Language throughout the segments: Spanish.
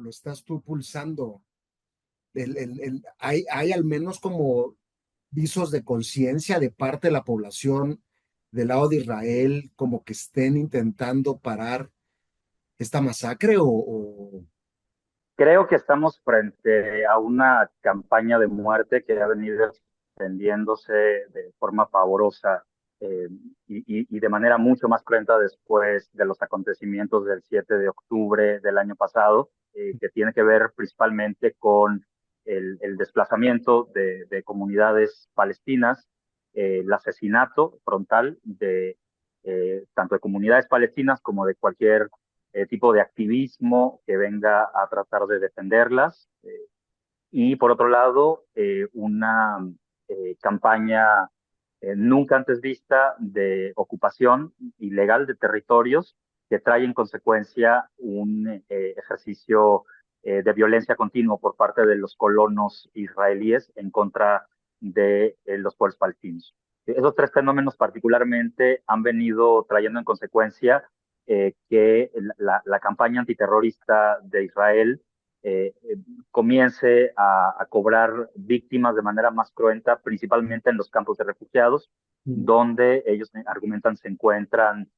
lo estás tú pulsando, hay al menos como visos de conciencia de parte de la población del lado de Israel, como que estén intentando parar esta masacre o... Creo que estamos frente a una campaña de muerte que ha venido extendiéndose de forma pavorosa eh, y de manera mucho más cruenta después de los acontecimientos del 7 de octubre del año pasado, que tiene que ver principalmente con el desplazamiento de comunidades palestinas, el asesinato frontal de tanto de comunidades palestinas como de cualquier tipo de activismo que venga a tratar de defenderlas. Y por otro lado, una campaña nunca antes vista de ocupación ilegal de territorios que trae en consecuencia un ejercicio de violencia continuo por parte de los colonos israelíes en contra de los pueblos palestinos. Esos tres fenómenos particularmente han venido trayendo en consecuencia que la campaña antiterrorista de Israel eh, eh, comience a cobrar víctimas de manera más cruenta, principalmente en los campos de refugiados, donde ellos argumentan se encuentran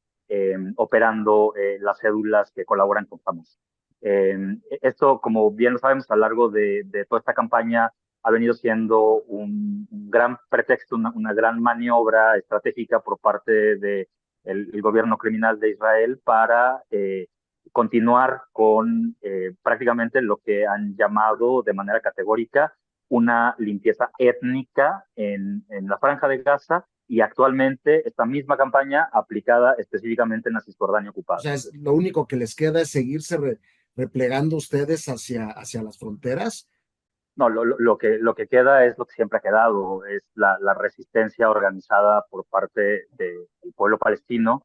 operando las cédulas que colaboran con Hamas. Eh, Esto, como bien lo sabemos, a lo largo de toda esta campaña ha venido siendo un gran pretexto, una gran maniobra estratégica por parte de el gobierno criminal de Israel para continuar con prácticamente lo que han llamado de manera categórica una limpieza étnica en la Franja de Gaza y actualmente esta misma campaña aplicada específicamente en la Cisjordania O ocupada. sea, lo único que les queda es seguirse replegando ustedes hacia las fronteras. No, lo que queda es lo que siempre ha quedado, es la resistencia organizada por parte del pueblo palestino,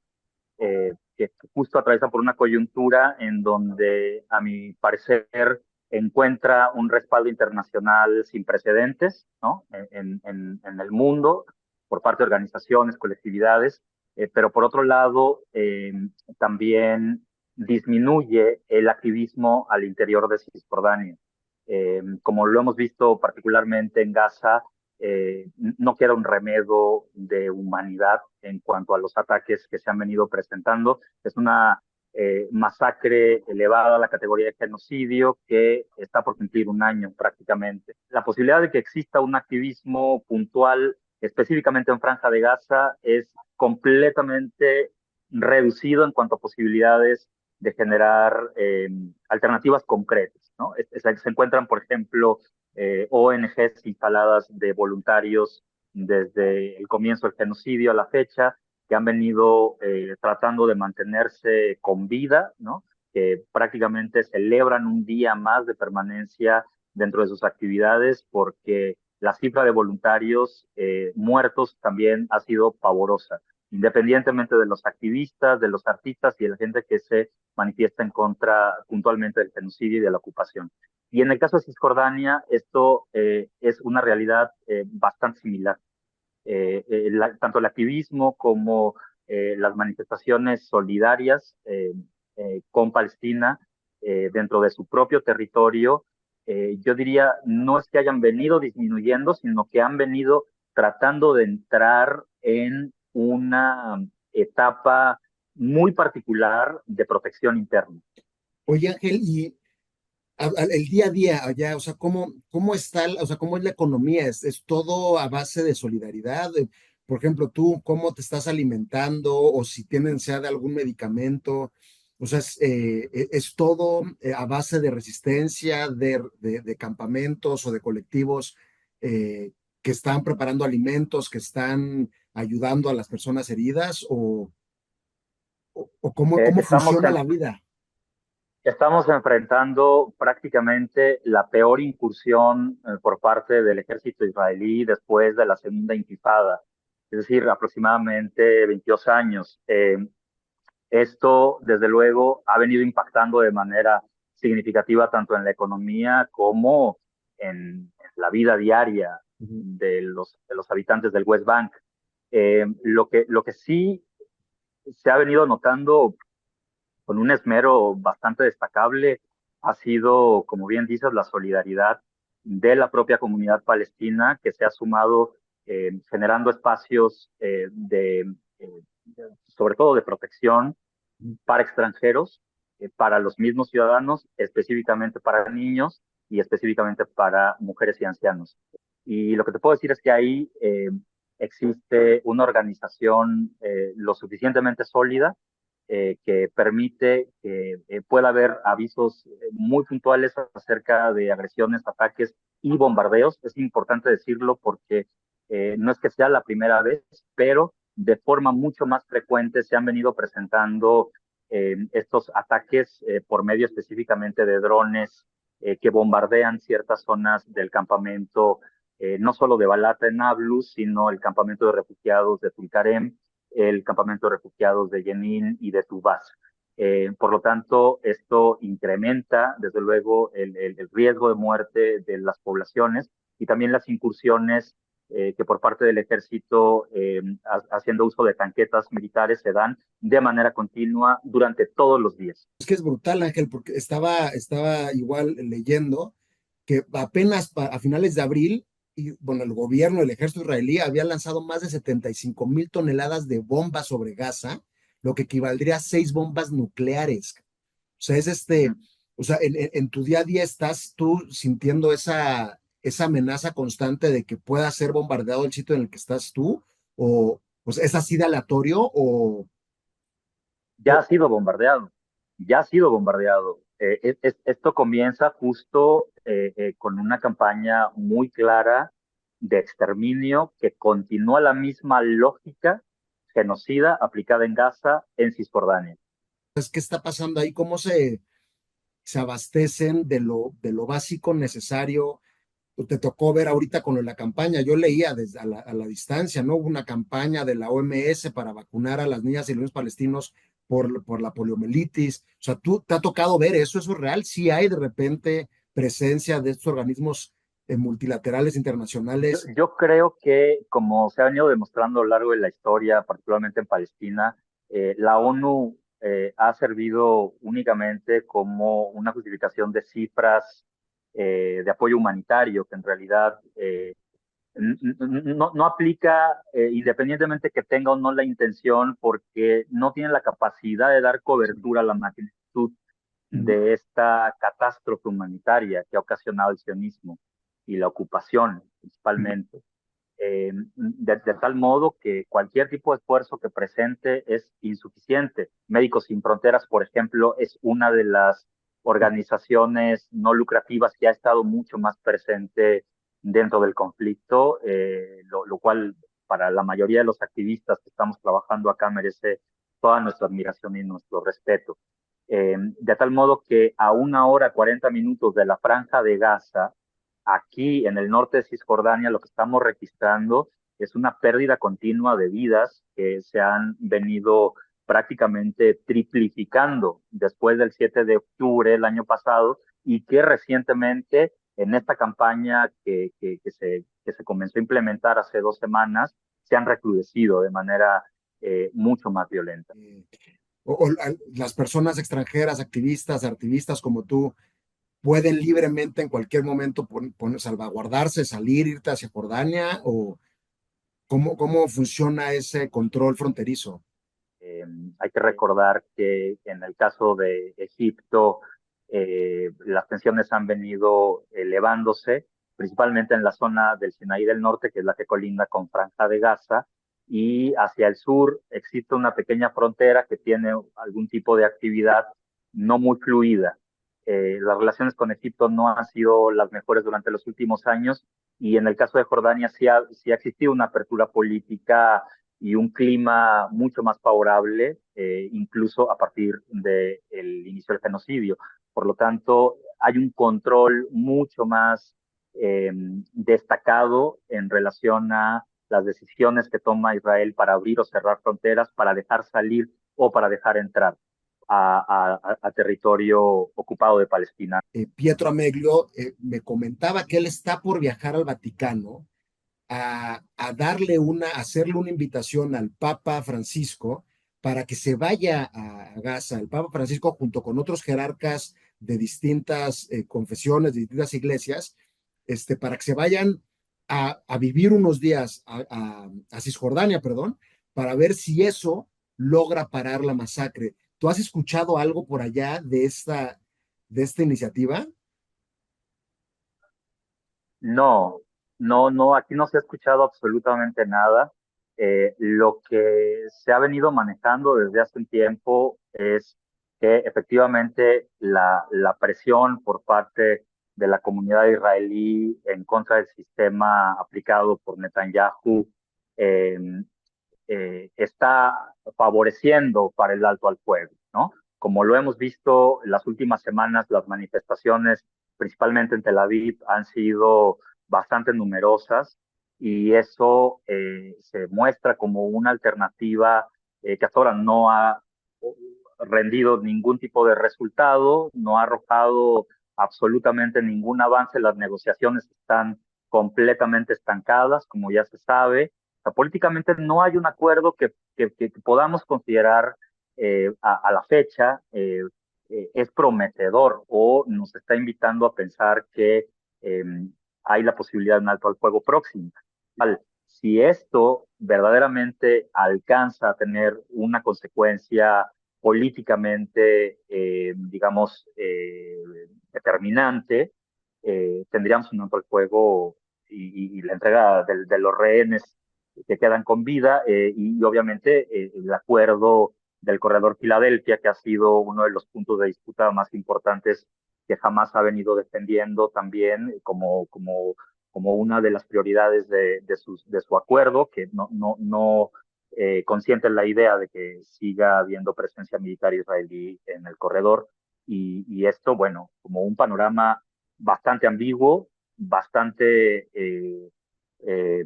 que justo atraviesa por una coyuntura en donde, a mi parecer, encuentra un respaldo internacional sin precedentes, ¿no? En el mundo, por parte de organizaciones, colectividades, pero por otro lado, también disminuye el activismo al interior de Cisjordania. Como lo hemos visto particularmente en Gaza, no queda un remedio de humanidad en cuanto a los ataques que se han venido presentando. Es una masacre elevada a la categoría de genocidio que está por cumplir un año prácticamente. La posibilidad de que exista un activismo puntual específicamente en Franja de Gaza es completamente reducido en cuanto a posibilidades de generar alternativas concretas, ¿no? Se encuentran, por ejemplo, ONGs instaladas de voluntarios desde el comienzo del genocidio a la fecha, que han venido tratando de mantenerse con vida, ¿no? Que prácticamente celebran un día más de permanencia dentro de sus actividades porque la cifra de voluntarios muertos también ha sido pavorosa, independientemente de los activistas, de los artistas y de la gente que se manifiesta en contra puntualmente del genocidio y de la ocupación. Y en el caso de Cisjordania, esto es una realidad bastante similar. Tanto el activismo como las manifestaciones solidarias con Palestina dentro de su propio territorio, yo diría, no es que hayan venido disminuyendo, sino que han venido tratando de entrar en una etapa muy particular de protección interna. Oye, Ángel, y el día a día allá, o sea, ¿cómo está, o sea, cómo es la economía? ¿Es todo a base de solidaridad? Por ejemplo, tú, ¿cómo te estás alimentando? O si tienen, sea de algún medicamento. O sea, es todo a base de resistencia, de campamentos o de colectivos que están preparando alimentos, que están ayudando a las personas heridas, o cómo Estamos funciona la vida. Estamos enfrentando prácticamente la peor incursión por parte del ejército israelí después de la segunda intifada, es decir, aproximadamente 22 años. Esto, desde luego, ha venido impactando de manera significativa tanto en la economía como en la vida diaria Ujú. de los habitantes del West Bank. Lo que sí se ha venido notando con un esmero bastante destacable ha sido, como bien dices, la solidaridad de la propia comunidad palestina que se ha sumado generando espacios sobre todo de protección para extranjeros, para los mismos ciudadanos, específicamente para niños y específicamente para mujeres y ancianos. Y lo que te puedo decir es que ahí existe una organización lo suficientemente sólida que permite que pueda haber avisos muy puntuales acerca de agresiones, ataques y bombardeos. Es importante decirlo porque no es que sea la primera vez, pero de forma mucho más frecuente se han venido presentando estos ataques por medio específicamente de drones que bombardean ciertas zonas del campamento, no solo de Balata en Nablus, sino el campamento de refugiados de Tulkarem, el campamento de refugiados de Jenin y de Tubas. Por lo tanto, esto incrementa, desde luego, el riesgo de muerte de las poblaciones y también las incursiones que por parte del ejército, haciendo uso de tanquetas militares, se dan de manera continua durante todos los días. Es que es brutal, Ángel, porque estaba igual leyendo que apenas a finales de abril, y bueno, el gobierno, el ejército israelí había lanzado más de 75,000 toneladas de bombas sobre Gaza, lo que equivaldría a 6 bombas nucleares. O sea, o sea, en tu día a día estás tú sintiendo esa amenaza constante de que pueda ser bombardeado el sitio en el que estás tú, o pues es así de aleatorio, Ya ha sido bombardeado, ya ha sido bombardeado. Esto comienza justo con una campaña muy clara de exterminio que continúa la misma lógica genocida aplicada en Gaza, en Cisjordania. es qué está pasando ahí, cómo se abastecen de lo básico necesario. Te tocó ver ahorita con lo de la campaña, yo leía desde a la distancia, ¿no? Hubo una campaña de la OMS para vacunar a las niñas y los niños palestinos por la poliomielitis. O sea, ¿tú te ha tocado ver eso es real? Sí hay de repente presencia de estos organismos multilaterales internacionales. Yo creo que, como se ha venido demostrando a lo largo de la historia, particularmente en Palestina, la ONU ha servido únicamente como una justificación de cifras de apoyo humanitario, que en realidad no aplica independientemente que tenga o no la intención, porque no tiene la capacidad de dar cobertura a la magnitud Ujú. de esta catástrofe humanitaria que ha ocasionado el sionismo y la ocupación principalmente. De tal modo que cualquier tipo de esfuerzo que presente es insuficiente. Médicos Sin Fronteras, por ejemplo, es una de las organizaciones no lucrativas que ha estado mucho más presente dentro del conflicto, lo cual para la mayoría de los activistas que estamos trabajando acá merece toda nuestra admiración y nuestro respeto. De tal modo que a 1 hora 40 minutos de la franja de Gaza, aquí en el norte de Cisjordania, lo que estamos registrando es una pérdida continua de vidas que se han venido prácticamente triplificando después del 7 de octubre del año pasado y que recientemente en esta campaña que se comenzó a implementar hace 2 semanas se han recrudecido de manera mucho más violenta. Eh, o las personas extranjeras, activistas como tú, pueden libremente en cualquier momento salvaguardarse, salir, irte hacia Jordania, o cómo funciona ese control fronterizo. Eh, Hay que recordar que en el caso de Egipto, las tensiones han venido elevándose, principalmente en la zona del Sinaí del Norte, que es la que colinda con Franja de Gaza, y hacia el sur existe una pequeña frontera que tiene algún tipo de actividad no muy fluida. Las relaciones con Egipto no han sido las mejores durante los últimos años y en el caso de Jordania sí ha existido una apertura política y un clima mucho más favorable, incluso a partir del inicio del genocidio. Por lo tanto, hay un control mucho más destacado en relación a las decisiones que toma Israel para abrir o cerrar fronteras, para dejar salir o para dejar entrar a territorio ocupado de Palestina. Pietro Ameglio me comentaba que él está por viajar al Vaticano a hacerle una invitación al Papa Francisco para que se vaya a Gaza. El Papa Francisco, junto con otros jerarcas de distintas confesiones, de distintas iglesias, para que se vayan a vivir unos días a Cisjordania, perdón, para ver si eso logra parar la masacre. ¿Tú has escuchado algo por allá de esta iniciativa? No, no, aquí no se ha escuchado absolutamente nada. Lo que se ha venido manejando desde hace un tiempo es que efectivamente la presión por parte de la comunidad israelí en contra del sistema aplicado por Netanyahu eh, está favoreciendo para el alto al fuego, ¿no? Como lo hemos visto en las últimas semanas, las manifestaciones, principalmente en Tel Aviv, han sido bastante numerosas y eso se muestra como una alternativa que hasta ahora no ha rendido ningún tipo de resultado, no ha arrojado absolutamente ningún avance. Las negociaciones están completamente estancadas, como ya se sabe. O sea, políticamente no hay un acuerdo que podamos considerar a la fecha es prometedor o nos está invitando a pensar que eh, hay la posibilidad de un alto al fuego próximo. Si esto verdaderamente alcanza a tener una consecuencia políticamente, digamos, determinante, tendríamos un alto al fuego y la entrega de los rehenes que quedan con vida y obviamente el acuerdo del corredor Filadelfia, que ha sido uno de los puntos de disputa más importantes que jamás ha venido defendiendo también como una de las prioridades de su acuerdo, que no consiente la idea de que siga habiendo presencia militar israelí en el corredor. Y esto, bueno, como un panorama bastante ambiguo, bastante eh,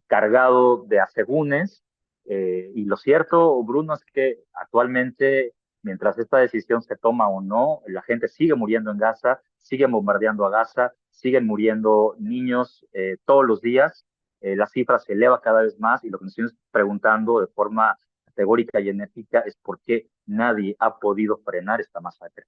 cargado de asegúnes. Y lo cierto, Bruno, es que actualmente, mientras esta decisión se toma o no, la gente sigue muriendo en Gaza, siguen bombardeando a Gaza, siguen muriendo niños todos los días. La cifra se eleva cada vez más y lo que nos estamos preguntando de forma categórica y enérgica es por qué nadie ha podido frenar esta masacre.